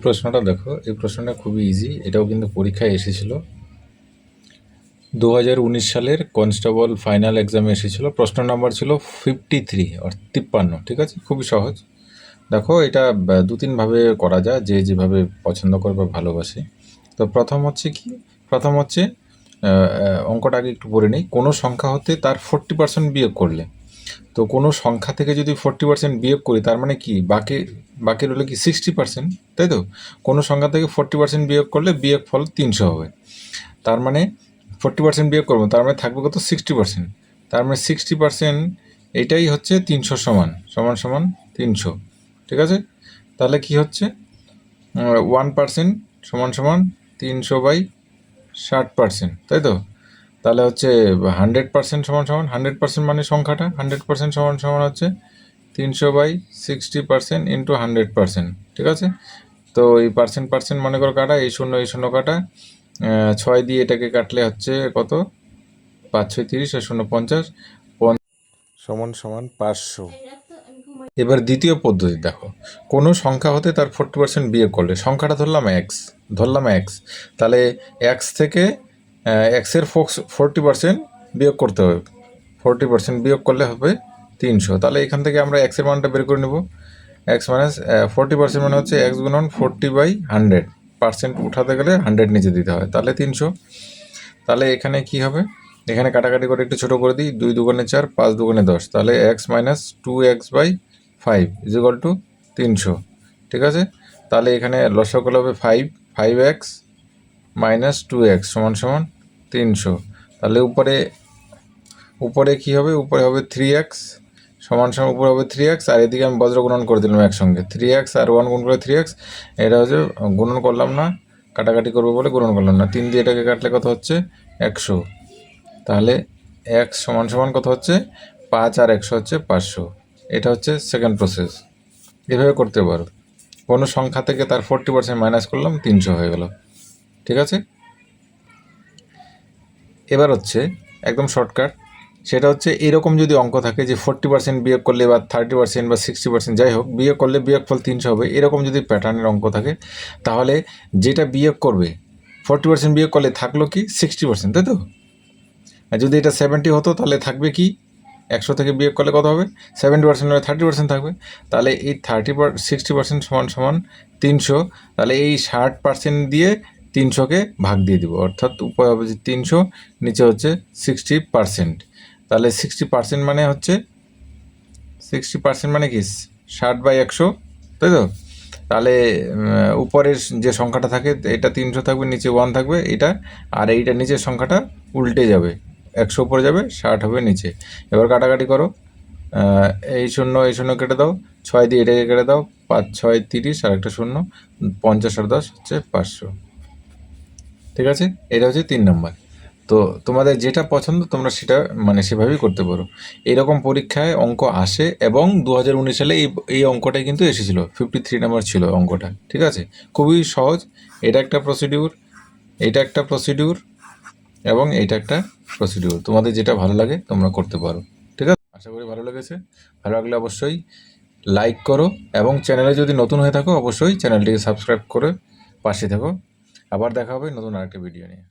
প্রশ্নটা দেখো, এই প্রশ্নটা খুবই ইজি, এটাও কিন্তু পরীক্ষায় এসেছিল। 2019 সালের কনস্টেবল ফাইনাল এক্সামে এসেছিল। প্রশ্ন নাম্বার ছিল 53 অর্থাৎ 53। ঠিক আছে, খুবই সহজ। দেখো, এটা দু তিনভাবে করা যায়, যে যেভাবে পছন্দ করে বা ভালোবাসে। তো প্রথম হচ্ছে অঙ্কটা আগে একটু পড়ে নেই। কোনো সংখ্যা হতে তার 40% বিয়োগ করলে, তো কোনো সংখ্যা থেকে যদি 40% বিয়োগ করি, তার মানে কি বাকি রইল কি 60%, তাই তো? কোনো সংখ্যা থেকে 40% বিয়োগ করলে বিয়োগ ফল 300 হবে। তার মানে 40% বিয়োগ করবো, তার মানে থাকবে কত? 60%। তার মানে 60% এইটাই হচ্ছে 300 সমান 300। ঠিক আছে, তাহলে কি হচ্ছে 1% সমান 300/60%, তাই তো? তাহলে হচ্ছে 100% সমান 100% মানে সংখ্যাটা 100% সমান হচ্ছে 300/60% ইন্টু 100%। ঠিক আছে, তো এই পার্সেন্ট মনে করো কাটা, এই শূন্য কাটা, 6 দিয়ে এটাকে কাটলে হচ্ছে কত? 5 6 30 আর 0 50 সমান 500। এবার দ্বিতীয় পদ্ধতি দেখো, কোনো সংখ্যা হতে তার 40% বিয়োগ করলে, সংখ্যাটা ধরলাম এক্স, তাহলে এক্স থেকে এক্সের 40% বিয়োগ করতে হবে। 40% বিয়োগ করলে হবে 300। তাহলে এখান থেকে আমরা এক্সের মানটা বের করে নেব। এক্স মাইনাস 40% মানে হচ্ছে এক্স গুণন 40/100। পার্সেন্ট উঠাতে গেলে 100 নিচে দিতে হয়, তাহলে 300। তাহলে এখানে কি হবে? এখানে কাটাকাটি করে একটু ছোটো করে দিই। 2 দুগুণে 4, 5 দুগুণে 10, তাহলে x minus 2x/5 is equal two 300। ঠিক আছে, তাহলে এখানে লসাগু হবে 5x মাইনাস 2x সমান 300। তাহলে উপরে কি হবে? উপরে হবে 3x সমান উপরে হবে 3x, আর এদিকে আমি বজ্র গুণন করে দিলাম একসঙ্গে। 3x আর 1 গুণ করে 3x, এটা হচ্ছে গুণন করলাম না, কাটাকাটি করবো বলে গুণন করলাম না। 3 দিয়ে এটাকে কাটলে কত হচ্ছে? 100। তাহলে x সমান কত হচ্ছে? 5 আর 100 হচ্ছে 500। এটা হচ্ছে সেকেন্ড প্রসেস। এভাবে করতে পারো। কোনো সংখ্যা থেকে তার 40% মাইনাস করলাম, 300 হয়ে গেল। ঠিক আছে, এবার হচ্ছে একদম শর্টকাট, সেটা হচ্ছে এরকম যদি অঙ্ক থাকে যে 40% বিয়োগ করলে বা 30% বা 60% যাই হোক বিয়োগ করলে বিয়োগফল 300 হবে, এরকম যদি প্যাটার্নের অঙ্ক থাকে, তাহলে যেটা বিয়োগ করবে 40% বিয়োগ করলে থাকলো কি 60%, তাই তো? আর যদি এটা 70 হতো তাহলে থাকবে কি? 100 থেকে বিয়োগ করলে কত হবে? 70% হলে 30% থাকবে। তাহলে এই 60% সমান 300। তাহলে এই 60% দিয়ে 300কে ভাগ দিয়ে দিব, অর্থাৎ উপরে হবে যে 300, নিচে হচ্ছে 60%। তাহলে 60% মানে হচ্ছে 60% মানে কি 60/100, তাই তো? তাহলে উপরের যে সংখ্যাটা থাকে এটা 300 থাকবে, নিচে 1 থাকবে এটা, আর এইটা নিচের সংখ্যাটা উল্টে যাবে, 100 উপরে যাবে, 60 হবে নিচে। এবার কাটাকাটি করো, এই শূন্য কেটে দাও, 6 দিয়ে এটাকে কেটে দাও, 5 6 30 আর একটা শূন্য, 50 আর 10 হচ্ছে 500। ঠিক আছে, এটা হচ্ছে 3 নম্বর। তো তোমাদের যেটা পছন্দ তোমরা সেটা মানে সেভাবেই করতে পারো। এরকম পরীক্ষায় অঙ্ক আসে, এবং 2019 সালে এই অঙ্কটাই কিন্তু এসেছিল, 53 নাম্বার ছিল অঙ্কটা। ঠিক আছে, খুবই সহজ। এটা একটা প্রসিডিউর, এবং এইটা একটা প্রসিডিউর। তোমাদের যেটা ভালো লাগে তোমরা করতে পারো। ঠিক আছে, আশা করি ভালো লেগেছে। ভালো লাগলে অবশ্যই লাইক করো, এবং চ্যানেলে যদি নতুন হয়ে থাকো অবশ্যই চ্যানেলটিকে সাবস্ক্রাইব করে পাশে থাকো। আবার দেখা হবে নতুন আরেকটা ভিডিও নিয়ে।